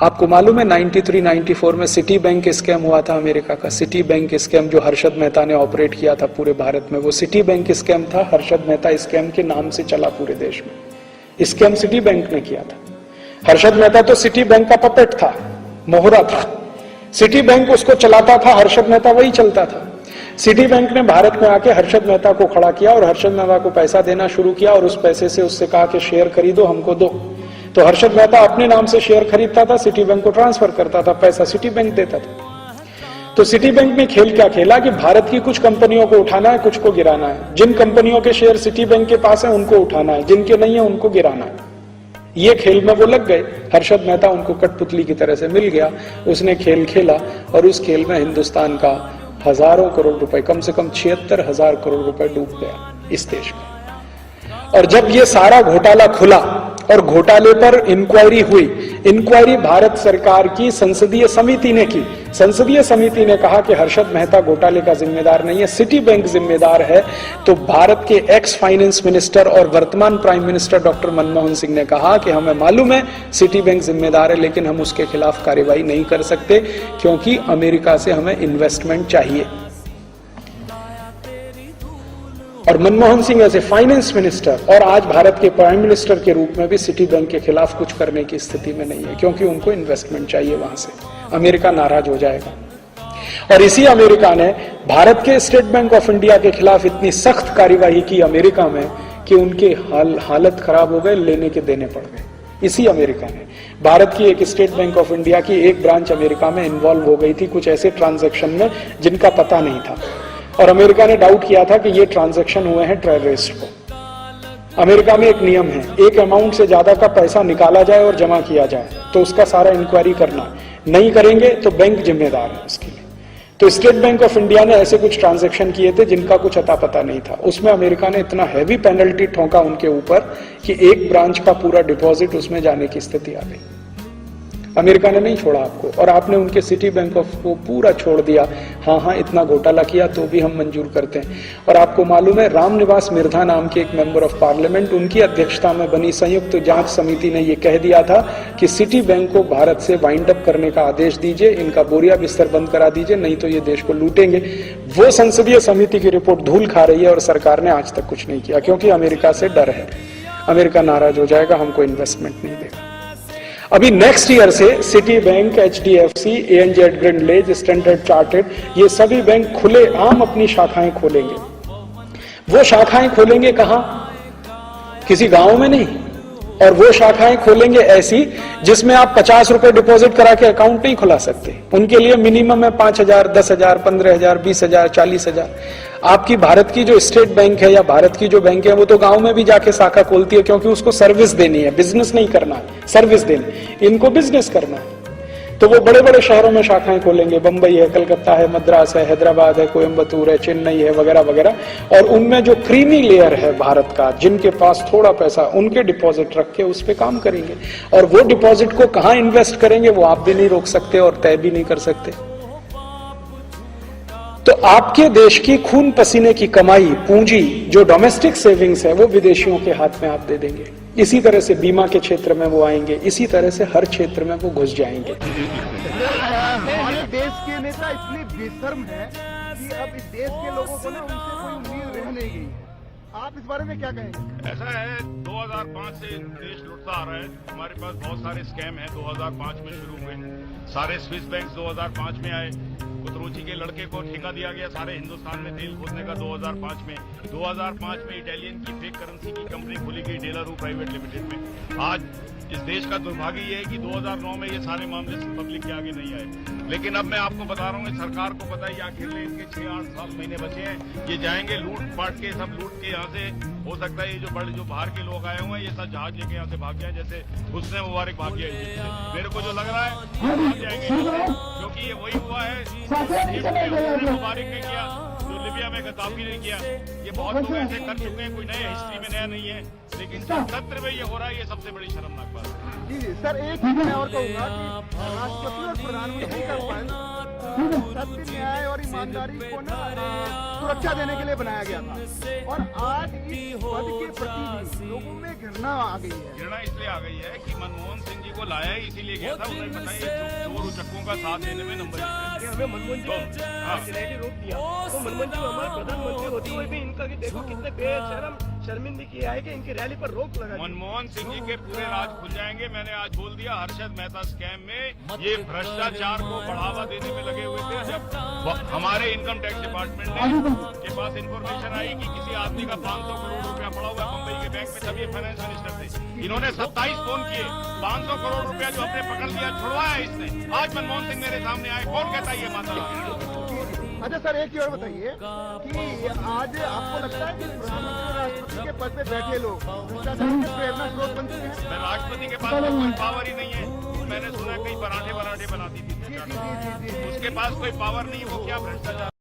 आपको मालूम है 93-94 में सिटी बैंक स्कैम हुआ था अमेरिका का। सिटी बैंक स्कैम जो हर्षद मेहता ने ऑपरेट किया था पूरे भारत में, वो सिटी बैंक स्कैम था। हर्षद मेहता स्कैम के नाम से चला पूरे देश में। स्कैम सिटी बैंक ने किया था। हर्षद मेहता तो सिटी बैंक का पपेट था, मोहरा था। सिटी बैंक उसको चलाता था, हर्षद मेहता वही चलता था। सिटी बैंक ने भारत में आके हर्षद मेहता को खड़ा किया और हर्षद मेहता को पैसा देना शुरू किया और उस पैसे से उससे कहा कि शेयर खरीदो, हमको दो। तो हर्षद मेहता अपने नाम से शेयर खरीदता था, सिटी बैंक को ट्रांसफर करता था, पैसा सिटी बैंक देता था। तो सिटी बैंक में खेल क्या खेला कि भारत की कुछ कंपनियों को उठाना है, कुछ को गिराना है। जिन कंपनियों के शेयर सिटी बैंक के पास है उनको उठाना है, जिनके नहीं है उनको गिराना है। ये खेल में वो लग गए। हर्षद मेहता उनको कठपुतली की तरह से मिल गया। उसने खेल खेला और उस खेल में हिंदुस्तान का हजारों करोड़ रुपए, कम से कम 76,000 करोड़ रुपए डूब गया इस देश का। और जब ये सारा घोटाला खुला और घोटाले पर इंक्वायरी हुई, इंक्वायरी भारत सरकार की संसदीय समिति ने की। संसदीय समिति ने कहा कि हर्षद मेहता घोटाले का जिम्मेदार नहीं है, सिटी बैंक जिम्मेदार है। तो भारत के एक्स फाइनेंस मिनिस्टर और वर्तमान prime minister doctor Manmohan Singh ने कहा कि हमें मालूम है सिटी बैंक जिम्मेदार है, लेकिन हम उसके खिलाफ कार्रवाई नहीं कर सकते क्योंकि अमेरिका से हमें इन्वेस्टमेंट चाहिए। और मनमोहन सिंह ऐसे फाइनेंस मिनिस्टर और आज भारत के प्राइम मिनिस्टर के रूप में भी सिटी बैंक के खिलाफ कुछ करने की स्थिति में नहीं है, क्योंकि उनको इन्वेस्टमेंट चाहिए वहां से। अमेरिका नाराज हो जाएगा। और इसी अमेरिका ने भारत के स्टेट बैंक ऑफ इंडिया के खिलाफ इतनी सख्त कार्यवाही की अमेरिका में कि उनके हालत खराब हो गए, लेने के देने पड़ गए। इसी अमेरिका ने, भारत की एक स्टेट बैंक ऑफ इंडिया की एक ब्रांच अमेरिका में इन्वॉल्व हो गई थी कुछ ऐसे ट्रांजैक्शन में जिनका पता नहीं था, और अमेरिका ने डाउट किया था कि ये ट्रांजैक्शन हुए हैं टेररिस्ट को। अमेरिका में एक नियम है, एक अमाउंट से ज्यादा का पैसा निकाला जाए और जमा किया जाए तो उसका सारा इंक्वायरी करना, नहीं करेंगे तो बैंक जिम्मेदार है उसके लिए। तो स्टेट बैंक ऑफ इंडिया ने ऐसे कुछ ट्रांजैक्शन किए थे जिनका कुछ अता पता नहीं था। उसमें अमेरिका ने इतना हैवी पेनल्टी ठोका उनके ऊपर कि एक ब्रांच का पूरा डिपॉजिट उसमें जाने की स्थिति आ गई। अमेरिका ने नहीं छोड़ा आपको, और आपने उनके सिटी बैंक ऑफ को पूरा छोड़ दिया। हाँ, इतना घोटाला किया तो भी हम मंजूर करते हैं। और आपको मालूम है, रामनिवास मिर्धा नाम के एक मेंबर ऑफ पार्लियामेंट, उनकी अध्यक्षता में बनी संयुक्त जांच समिति ने यह कह दिया था कि सिटी बैंक को भारत से वाइंड अप करने का आदेश दीजिए, इनका बोरिया बिस्तर बंद करा दीजिए, नहीं तो ये देश को लूटेंगे। वो संसदीय समिति की रिपोर्ट धूल खा रही है और सरकार ने आज तक कुछ नहीं किया, क्योंकि अमेरिका से डर है। अमेरिका नाराज हो जाएगा, हमको इन्वेस्टमेंट नहीं देगा। अभी नेक्स्ट ईयर से city bank, HDFC, ANZ Grindlays, standard chartered, ये सभी बैंक खुले आम अपनी शाखाएं खोलेंगे। वो शाखाएं खोलेंगे कहां? किसी गांव में नहीं। और वो शाखाएं खोलेंगे ऐसी जिसमें आप 50 रुपए डिपॉजिट करा के अकाउंट नहीं खुला सकते। उनके लिए मिनिमम है 5,000, 10,000, 15,000, 20,000, 40,000। आपकी भारत की जो स्टेट बैंक है या भारत की जो बैंक है वो तो गांव में भी जाके शाखा खोलती है, क्योंकि उसको सर्विस देनी है, बिजनेस नहीं करना है, सर्विस देनी। इनको बिजनेस करना है, तो वो बड़े बड़े शहरों में शाखाएं खोलेंगे। बंबई है, कलकत्ता है, मद्रास है, हैदराबाद है, कोयम्बतूर है, चेन्नई है, वगैरह वगैरह। और उनमें जो क्रीमी लेयर है भारत का, जिनके पास थोड़ा पैसा, उनके डिपॉजिट रख के उस पर काम करेंगे। और वो डिपॉजिट को कहां इन्वेस्ट करेंगे वो आप भी नहीं रोक सकते और तय भी नहीं कर सकते। तो आपके देश की खून पसीने की कमाई, पूंजी, जो डोमेस्टिक सेविंग्स है, वो विदेशियों के हाथ में आप दे देंगे। इसी तरह से बीमा के क्षेत्र में वो आएंगे, इसी तरह से हर क्षेत्र में वो घुस जाएंगे। हमारे देश के नेता इतने बेशर्म हैं कि अब इस देश के लोगों को ना उनसे कोई उम्मीद रह नहीं गई। आप इस बारे में क्या कहेंगे? ऐसा है, 2005 से देश लुटता आ रहा है। हमारे पास बहुत सारे स्कैम हैं, 2005 में शुरू हुए। सारे स्विस बैंक 2005 में आए। कुतरुचि के लड़के को ठेका दिया गया सारे हिंदुस्तान में तेल खोदने का 2005 में। 2005 में इटालियन की फेक करेंसी की कंपनी खोली गई डेलारू प्राइवेट लिमिटेड में। आज इस देश का दुर्भाग्य ये है कि 2009 में ये सारे मामले पब्लिक के आगे नहीं आए। लेकिन अब मैं आपको बता रहा हूँ, सरकार को पता है आखिर में इनके 6-8 साल महीने बचे हैं। ये जाएंगे लूट पाट के, सब लूट के यहाँ से। हो सकता है ये जो बाहर के लोग आए हुए हैं, ये सब जहाज लेके यहाँ से भाग गया, जैसे हुस्ने मुबारक भाग गया इजिप्ट से। मेरे को जो लग रहा है भाग जाएंगे, क्योंकि ये वही हुआ है हुस्ने मुबारक ने किया जो लिबिया में गद्दाफी ने किया। ये बहुत लोग ऐसे कर चुके हैं, कोई नए हिस्ट्री में नया नहीं है। लेकिन जो सत्र में ये हो रहा है, ये सबसे बड़ी शर्मनाक बात है। जी सर, एक चीज मैं और कहूँगा कि राष्ट्रपति और प्रधानमंत्री का सत्य, न्याय और ईमानदारी को ना सुरक्षा देने के लिए बनाया गया था। और आज इस पद के प्रति लोगों में घृणा आ गई है। घृणा इसलिए आ गई है कि मनमोहन सिंह जी को लाया ही इसीलिए गया था। उन्हें पता है चोर उचक्कों का साथ देने में नंबर कि हमें मनमोहन जी ने रोक दिया, तो मनमोहन जी हमारे प्रधानमंत्री होते हुए भी इनका कि देखो कितने बेशरम शर्मिंदगी की है कि इनकी रैली पर रोक लगा दी। मनमोहन सिंह जी के पूरे राज खुल जाएंगे। मैंने आज बोल दिया, हर्षद मेहता स्कैम में ये भ्रष्टाचार को बढ़ावा देने में लगे हुए थे। जब हमारे इनकम टैक्स डिपार्टमेंट के पास इन्फॉर्मेशन आई कि किसी आदमी का 500 करोड़ रुपया पड़ा हुआ है मुंबई के बैंक में, तब ये फाइनेंस मिनिस्टर थे। इन्होंने 27 फोन किए, 500 करोड़ रुपया जो अपने पकड़ लिया, छुड़वाया इसने। आज मनमोहन सिंह मेरे सामने आए, कौन कहता है ये माता? अच्छा सर, एक ही और बताइए कि आज आपको लगता है कि प्रधानमंत्री और राष्ट्रपति के पद पे बैठे लोग भ्रष्टाचार के प्रेरणा स्रोत बन चुके हैं? राष्ट्रपति के पास तो कोई पावर ही नहीं है। मैंने सुना कई पराठे बनाती थी, उसके पास कोई पावर नहीं है, वो क्या भ्रष्टाचार